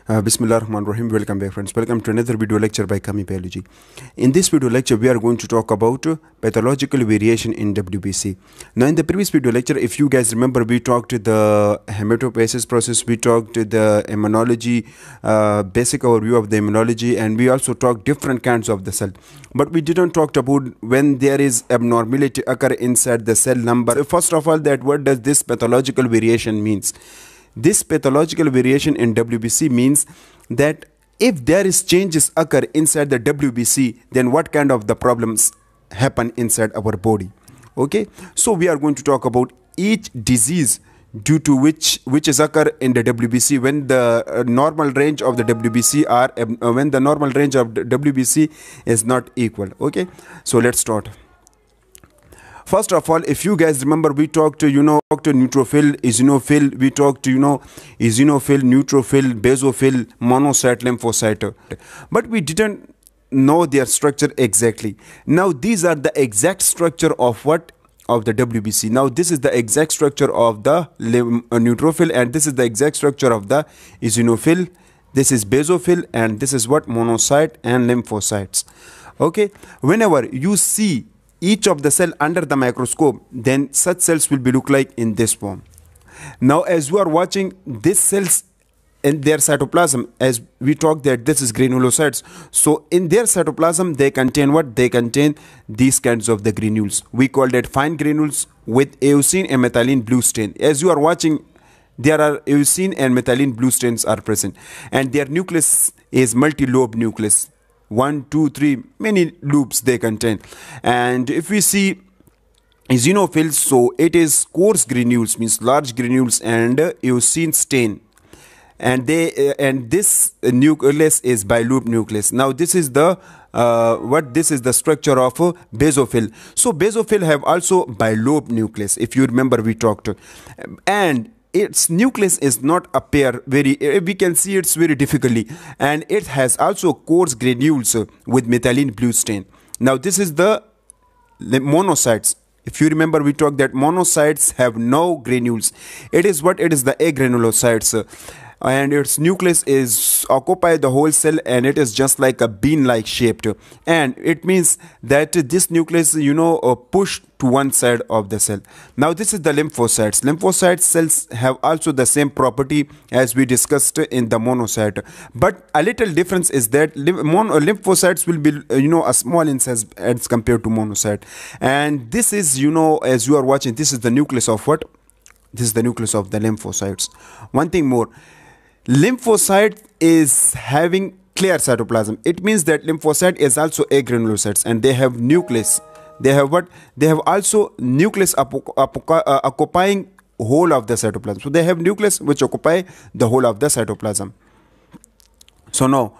Bismillahirrahmanirrahim. Welcome back, friends. Welcome to another video lecture by Microbiologist. In this video lecture, we are going to talk about pathological variation in WBC. Now, in the previous video lecture, if you guys remember, we talked the hematopoiesis process, we talked the immunology, basic overview of the immunology, and we also talked different kinds of the cell. But we didn't talk about when there is abnormality occur inside the cell number. First of all, that what does this pathological variation means? This pathological variation in WBC means that if there is changes occur inside the WBC, then what kind of the problems happen inside our body. Okay, so we are going to talk about each disease due to which is occur in the WBC when the normal range of the WBC are when the normal range of the WBC is not equal. Okay, so let's start. First of all, if you guys remember, we talked to neutrophil, eosinophil, we talked to eosinophil, neutrophil, basophil, monocyte, lymphocyte, but we didn't know their structure exactly. Now these are the exact structure of what? Of the WBC. Now this is the exact structure of the neutrophil, and this is the exact structure of the eosinophil. This is basophil, and this is what? Monocyte and lymphocytes. Okay, whenever you see each of the cell under the microscope, then such cells will be look like in this form. Now as you are watching these cells in their cytoplasm, as we talked that this is granulocytes, so in their cytoplasm they contain what? They contain these kinds of the granules. We call that fine granules with eosine and methylene blue stain. As you are watching, there are eosine and methylene blue stains are present, and their nucleus is multi-lobe nucleus. 1, 2, 3, many loops they contain. And if we see eosinophils, so it is coarse granules, means large granules, and eosine stain, and this nucleus is bilobe nucleus. Now this is the this is the structure of basophil. So basophil have also bilobe nucleus, if you remember we talked, and its nucleus is not appear very, we can see it's very difficultly, and it has also coarse granules with methylene blue stain. Now this is the monocytes. If you remember, we talked that monocytes have no granules. It is what? It is the agranulocytes, and its nucleus is occupy the whole cell, and it is just like a bean like shaped, and it means that this nucleus pushed to one side of the cell. Now this is the lymphocytes. Lymphocyte cells have also the same property as we discussed in the monocyte, but a little difference is that lymphocytes will be a small in size as compared to monocyte. And this is as you are watching, this is the nucleus of what? This is the nucleus of the lymphocytes. One thing more, lymphocyte is having clear cytoplasm. It means that lymphocyte is also agranulocytes, and they have nucleus. They have what? They have also nucleus occupying whole of the cytoplasm. So they have nucleus which occupy the whole of the cytoplasm. So now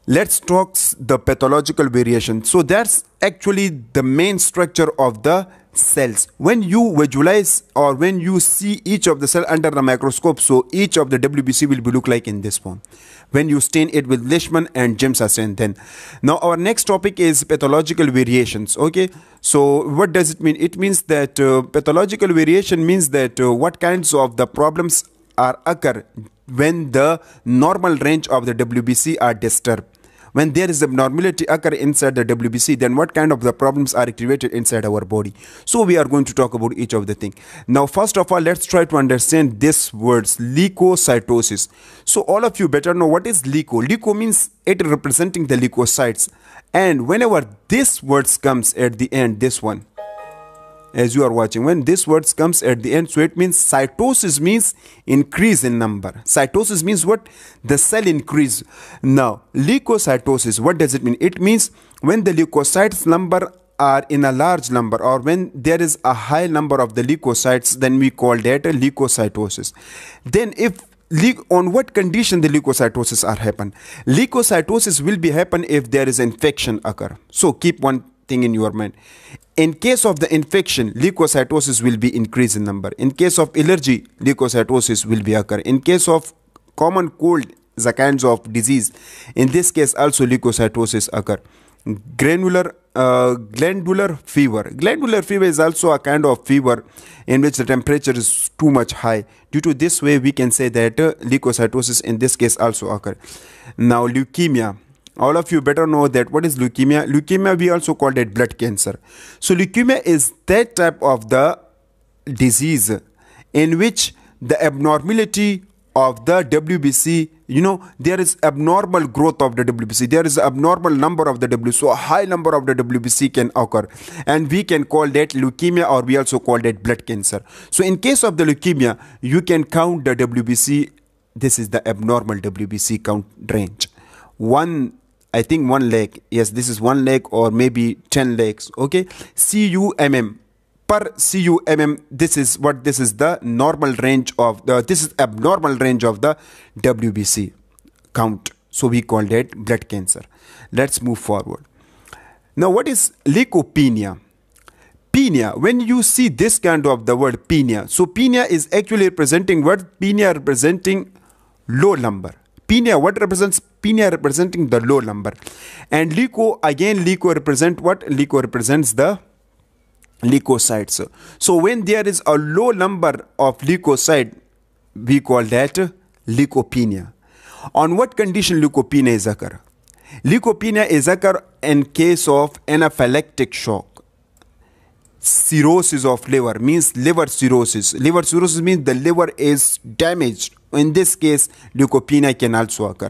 let's talk the pathological variation. So that's actually the main structure of the cells. When you visualize or when you see each of the cell under the microscope, so each of the WBC will be look like in this form when you stain it with Leishman and James stain. Then now our next topic is pathological variations. Okay, so what does it mean? It means that pathological variation means that what kinds of the problems are occur when the normal range of the WBC are disturbed. When there is abnormality occur inside the WBC, then what kind of the problems are activated inside our body? So we are going to talk about each of the thing. Now first of all, let's try to understand this words, leukocytosis. So all of you better know what is leuko. Leuko means it representing the leukocytes, and whenever this words comes at the end, this one, as you are watching, when this words comes at the end, so it means cytosis means increase in number. Cytosis means what? The cell increase. Now leukocytosis, what does it mean? It means when the leukocytes number are in a large number, or when there is a high number of the leukocytes, then we call that a leukocytosis. Then if on what condition the leukocytosis are happen? Leukocytosis will be happen if there is infection occur. So keep one thing in your mind. In case of the infection, leukocytosis will be increase in number. In case of allergy, leukocytosis will be occur. In case of common cold, the kinds of disease, in this case also leukocytosis occur. Glandular fever. Glandular fever is also a kind of fever in which the temperature is too much high. Due to this way, we can say that leukocytosis in this case also occur. Now, leukemia. All of you better know that what is leukemia. Leukemia, we also call it blood cancer. So leukemia is that type of the disease in which the abnormality of the WBC, there is abnormal growth of the WBC. There is abnormal number of the WBC. So a high number of the WBC can occur. And we can call that leukemia, or we also call that blood cancer. So in case of the leukemia, you can count the WBC. This is the abnormal WBC count range. I think 1 lakh. Yes, this is 1 lakh or maybe 10 lakhs. Okay. CUMM. Per CUMM, this is the normal range of this is abnormal range of the WBC count. So we call that blood cancer. Let's move forward. Now, what is leukopenia? Penia, when you see this kind of the word penia, so penia is actually representing what? Penia representing low number. Penia, what represents? Penia representing the low number. And leuko, again, leuko represent what? Leuko represents the leukocytes. So when there is a low number of leukocyte, we call that leukopenia. On what condition leukopenia is occur? Leukopenia is occur in case of anaphylactic shock. Cirrhosis of liver means liver cirrhosis. Liver cirrhosis means the liver is damaged. In this case, leukopenia can also occur.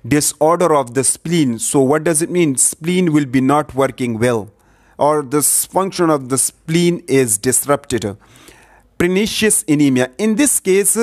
Disorder of the spleen. So what does it mean? Spleen will be not working well, or the function of the spleen is disrupted. Pernicious anemia. In this case,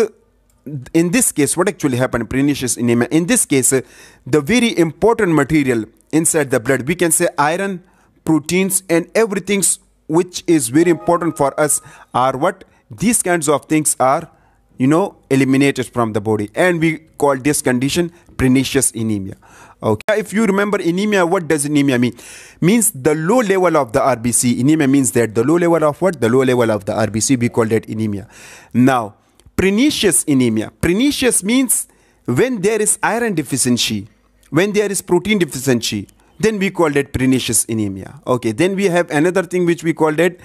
what actually happened? Pernicious anemia. In this case, the very important material inside the blood, we can say iron, proteins, and everything which is very important for us are what? These kinds of things are, eliminated from the body, and we call this condition pernicious anemia. Okay. If you remember anemia, what does anemia mean? Means the low level of the RBC. Anemia means that the low level of what? The low level of the RBC. We call that anemia. Now, pernicious anemia. Pernicious means when there is iron deficiency, when there is protein deficiency, then we call that pernicious anemia. Okay. Then we have another thing which we call that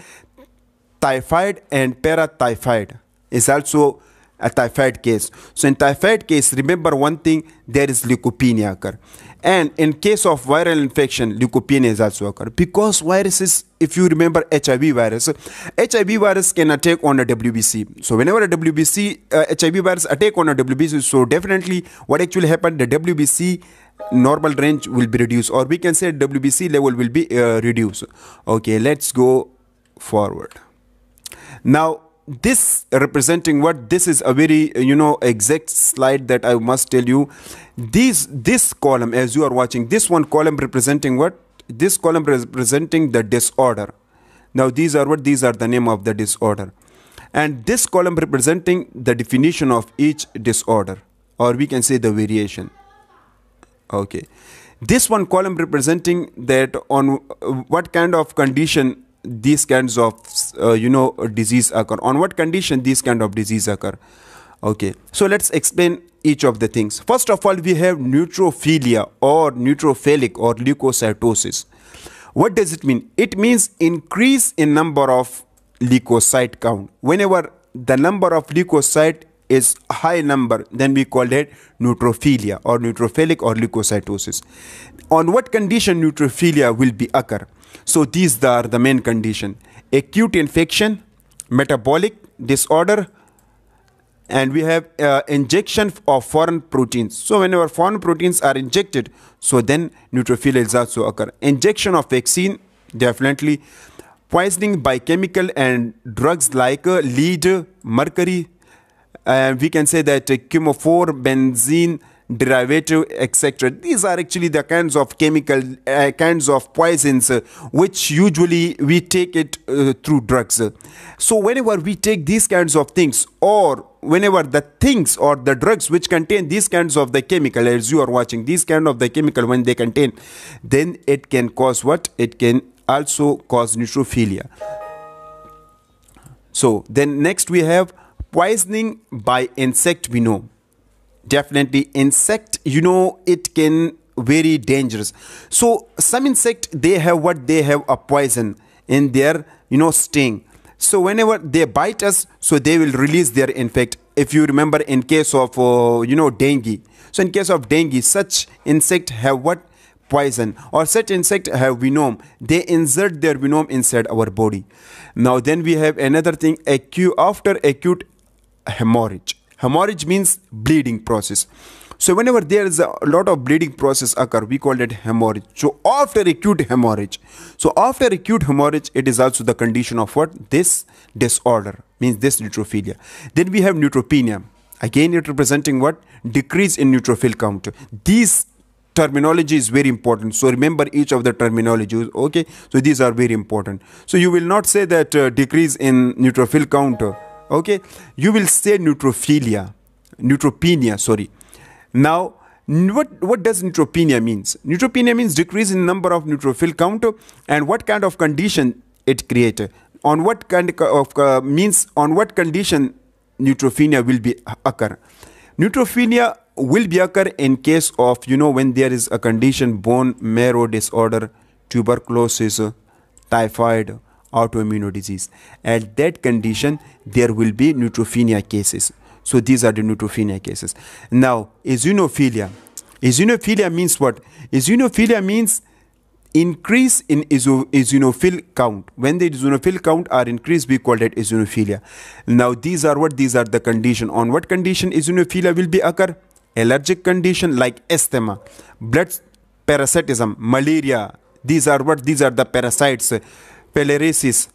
typhoid and paratyphoid. Is also a typhoid case. So in typhoid case, remember one thing, there is leukopenia occur. And in case of viral infection, leukopenia is also occur. Because viruses, if you remember HIV virus can attack on a WBC. So whenever a HIV virus attack on a WBC, so definitely what actually happened, the WBC normal range will be reduced, or we can say WBC level will be reduced. Okay, let's go forward. Now, this representing what? This is a very exact slide that I must tell you. This column, as you are watching, this one column representing what? This column representing the disorder. Now these are what? These are the name of the disorder. And this column representing the definition of each disorder, or we can say the variation. Okay. This one column representing that on what kind of condition these kinds of disease occur, on what condition these kind of disease occur. Okay, so let's explain each of the things. First of all, we have neutrophilia or neutrophilic or leukocytosis. What does it mean? It means increase in number of leukocyte count. Whenever the number of leukocyte is a high number, then we call it neutrophilia or neutrophilic or leukocytosis. On what condition neutrophilia will be occur? So these are the main condition: acute infection, metabolic disorder, and we have injection of foreign proteins. So whenever foreign proteins are injected, so then neutrophilia is also occur. Injection of vaccine, definitely. Poisoning by chemical and drugs like lead, mercury, we can say that chemophore, benzene derivative, etc. These are actually the kinds of chemical kinds of poisons which usually we take it through drugs. So whenever we take these kinds of things, or whenever the things or the drugs which contain these kinds of the chemical, as you are watching, these kind of the chemical, when they contain, then it can cause what? It can also cause neutrophilia. So then next we have poisoning by insect. We know definitely insect, it can very dangerous. So some insect, they have what, they have a poison in their sting. So whenever they bite us, so they will release their infect. If you remember, in case of dengue, so in case of dengue, such insect have what, poison, or such insect have venom. They insert their venom inside our body. Now then we have another thing, after acute hemorrhage. Hemorrhage means bleeding process. So whenever there is a lot of bleeding process occur, we call it hemorrhage. So after acute hemorrhage, it is also the condition of what, this disorder, means this neutrophilia. Then we have neutropenia. Again, it representing what, decrease in neutrophil count. These terminology is very important, so remember each of the terminologies. Okay, so these are very important. So you will not say that decrease in neutrophil count. Okay, you will say neutropenia. Sorry. Now, what does neutropenia means? Neutropenia means decrease in number of neutrophil count, and what kind of condition it creates. On what kind of on what condition neutropenia will be occur. Neutropenia will be occur in case of when there is a condition, bone marrow disorder, tuberculosis, typhoid, autoimmune disease. At that condition, there will be neutropenia cases. So these are the neutropenia cases. Now, eosinophilia. Eosinophilia means what? Eosinophilia means increase in eosinophil count. When the eosinophil count are increased, we call that eosinophilia. Now these are what? These are the condition. On what condition eosinophilia will be occur? Allergic condition like asthma, blood parasitism, malaria. These are what? These are the parasites. Filariasis,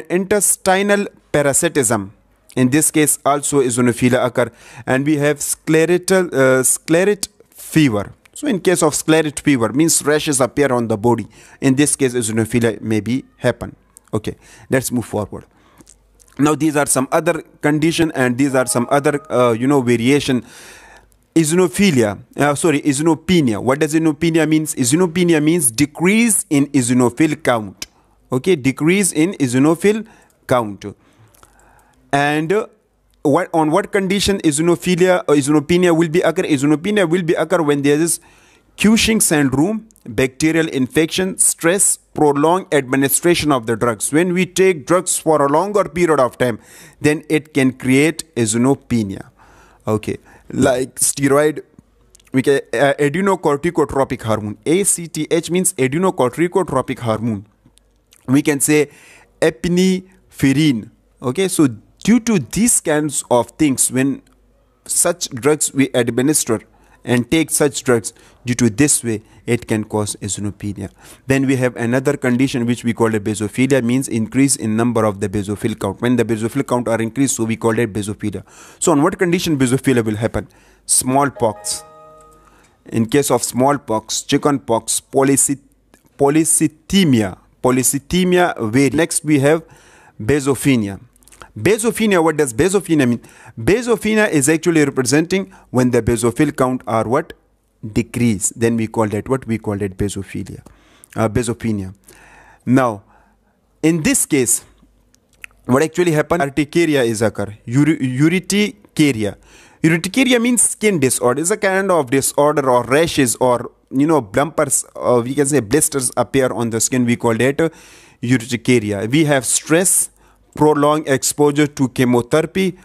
intestinal parasitism. In this case also eosinophilia occur. And we have sclerate fever. So in case of sclerate fever, means rashes appear on the body. In this case, eosinophilia may be happen. Okay, let's move forward. Now these are some other condition, and these are some other variation. Eosinophilia, eosinopenia. What does eosinopenia means? Eosinopenia means decrease in eosinophil count. Okay, decrease in eosinophil count. And on what condition eosinopenia will be occur? Eosinopenia will be occur when there is Cushing syndrome, bacterial infection, stress, prolonged administration of the drugs. When we take drugs for a longer period of time, then it can create eosinopenia. Okay, like steroid, we can adrenocorticotropic hormone. ACTH means adrenocorticotropic hormone. We can say epinephrine. Okay, so due to these kinds of things, when such drugs we administer and take such drugs, due to this way, it can cause eosinopenia. Then we have another condition which we call a basophilia, means increase in number of the basophil count. When the basophil count are increased, so we call it basophilia. So on what condition basophilia will happen? Smallpox. In case of smallpox, chickenpox, polycythemia vary. Next we have basophinia. Basophinia, what does basophinia mean? Basophinia is actually representing when the basophil count are what? Decrease. Then we call that what? We call it basophilia. Basophinia. Now, in this case, what actually happens? Urticaria is occur. Urticaria. Urticaria means skin disorder. It's a kind of disorder or rashes or bumpers, or we can say blisters appear on the skin. We call that urticaria. We have stress, prolonged exposure to chemotherapy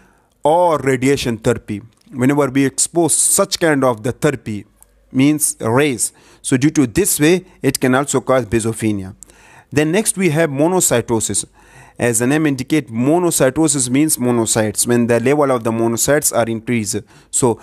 or radiation therapy. Whenever we expose such kind of the therapy, means rays, so due to this way it can also cause basophinia. Then next we have monocytosis. As the name indicate, monocytosis means monocytes, when the level of the monocytes are increased. So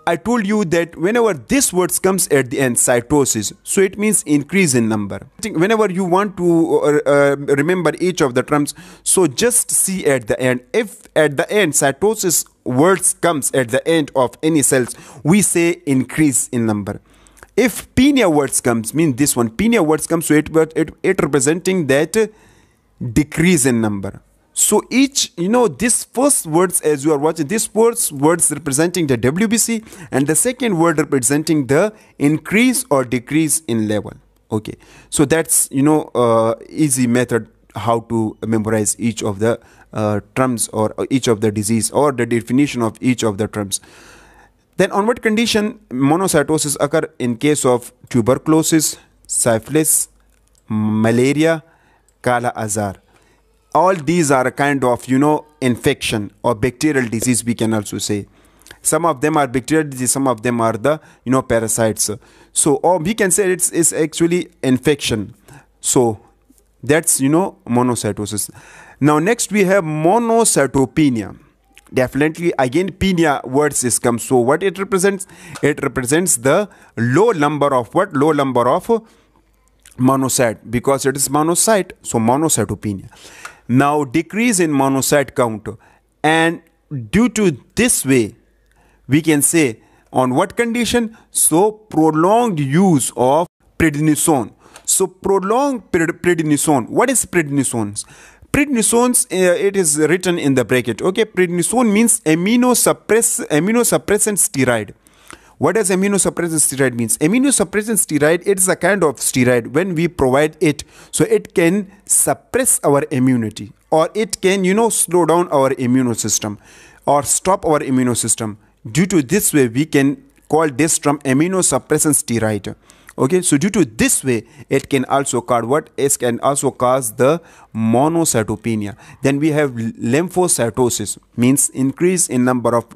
I told you that whenever this word comes at the end, cytosis, so it means increase in number. Whenever you want to remember each of the terms, so just see at the end. If at the end cytosis words comes at the end of any cells, we say increase in number. If penia words comes, mean this one, penia words comes, so it representing that decrease in number. So each, this first words as you are watching, this first words representing the WBC, and the second word representing the increase or decrease in level. Okay, so that's easy method how to memorize each of the terms or each of the disease or the definition of each of the terms. Then on what condition monocytosis occur? In case of tuberculosis, syphilis, malaria, kala azar. All these are a kind of, infection or bacterial disease, we can also say. Some of them are bacterial disease, some of them are the, parasites. So, or we can say it's actually infection. So, that's, monocytosis. Now, next we have monocytopenia. Definitely, again, penia words is come. So, what it represents? It represents the low number of what? Low number of monocyte, because it is monocyte. So, monocytopenia. Now, decrease in monocyte count, and due to this way, we can say on what condition? So, prolonged use of prednisone. So, prolonged prednisone. What is prednisone? Prednisones, it is written in the bracket. Okay, prednisone means immunosuppressant steroid. What does immunosuppressant steroid means? Immunosuppressant steroid, it is a kind of steroid. When we provide it, so it can suppress our immunity, or it can, slow down our immune system or stop our immune system. Due to this way, we can call this term immunosuppressant steroid. Okay, so due to this way, it can also cause what? It can also cause the monocytopenia. Then we have lymphocytosis, means increase in number of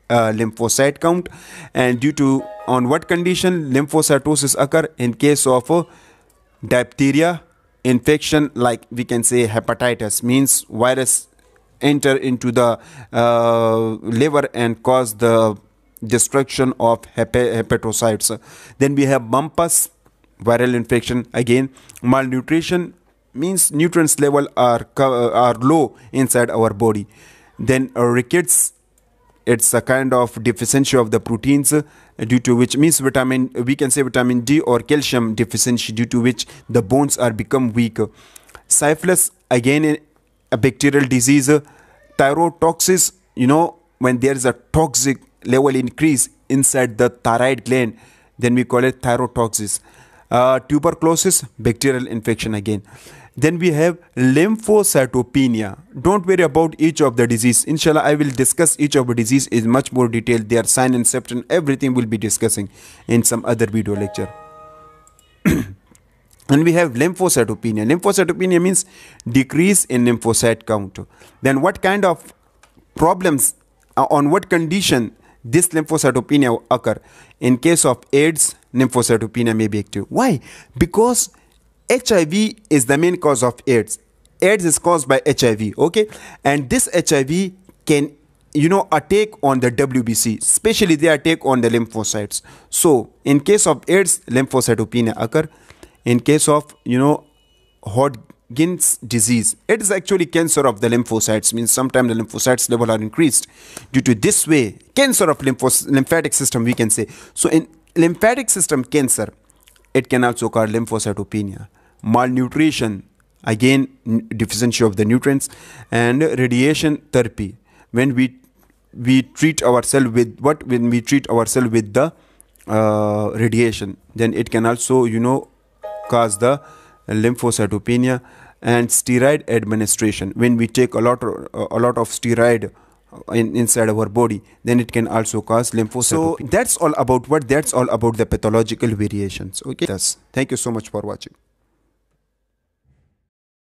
lymphocyte count, and due to on what condition lymphocytosis occur? In case of diphtheria, infection like we can say hepatitis, means virus enter into the liver and cause the destruction of hepatocytes. Then we have bumpus, viral infection. Again, malnutrition means nutrients level are low inside our body. Then rickets, it's a kind of deficiency of the proteins, due to which means we can say vitamin D or calcium deficiency, due to which the bones are become weak. Syphilis, again a bacterial disease. Thyrotoxis, when there is a toxic level increase inside the thyroid gland, then we call it thyrotoxis. Tuberculosis, bacterial infection again. Then we have lymphocytopenia. Don't worry about each of the disease. Inshallah, I will discuss each of the disease in much more detail. Their sign and symptom, everything will be discussing in some other video lecture. And we have lymphocytopenia. Lymphocytopenia means decrease in lymphocyte count. Then what kind of problems, on what condition this lymphocytopenia occur? In case of AIDS, lymphocytopenia may be active. Why? Because HIV is the main cause of AIDS. AIDS is caused by HIV, okay? And this HIV can, attack on the WBC, especially they attack on the lymphocytes. So, in case of AIDS, lymphocytopenia occur. In case of, Hodgkin's disease, it is actually cancer of the lymphocytes, means sometimes the lymphocytes level are increased. Due to this way, cancer of lymphatic system, we can say. So, in lymphatic system cancer, it can also cause lymphocytopenia. Malnutrition, again deficiency of the nutrients. And radiation therapy, when we treat ourselves with what? When we treat ourselves with the radiation, then it can also cause the lymphocytopenia. And steroid administration, when we take a lot of steroid inside our body, then it can also cause lymphocytopenia. So that's all about what? That's all about the pathological variations. Okay, thank you so much for watching.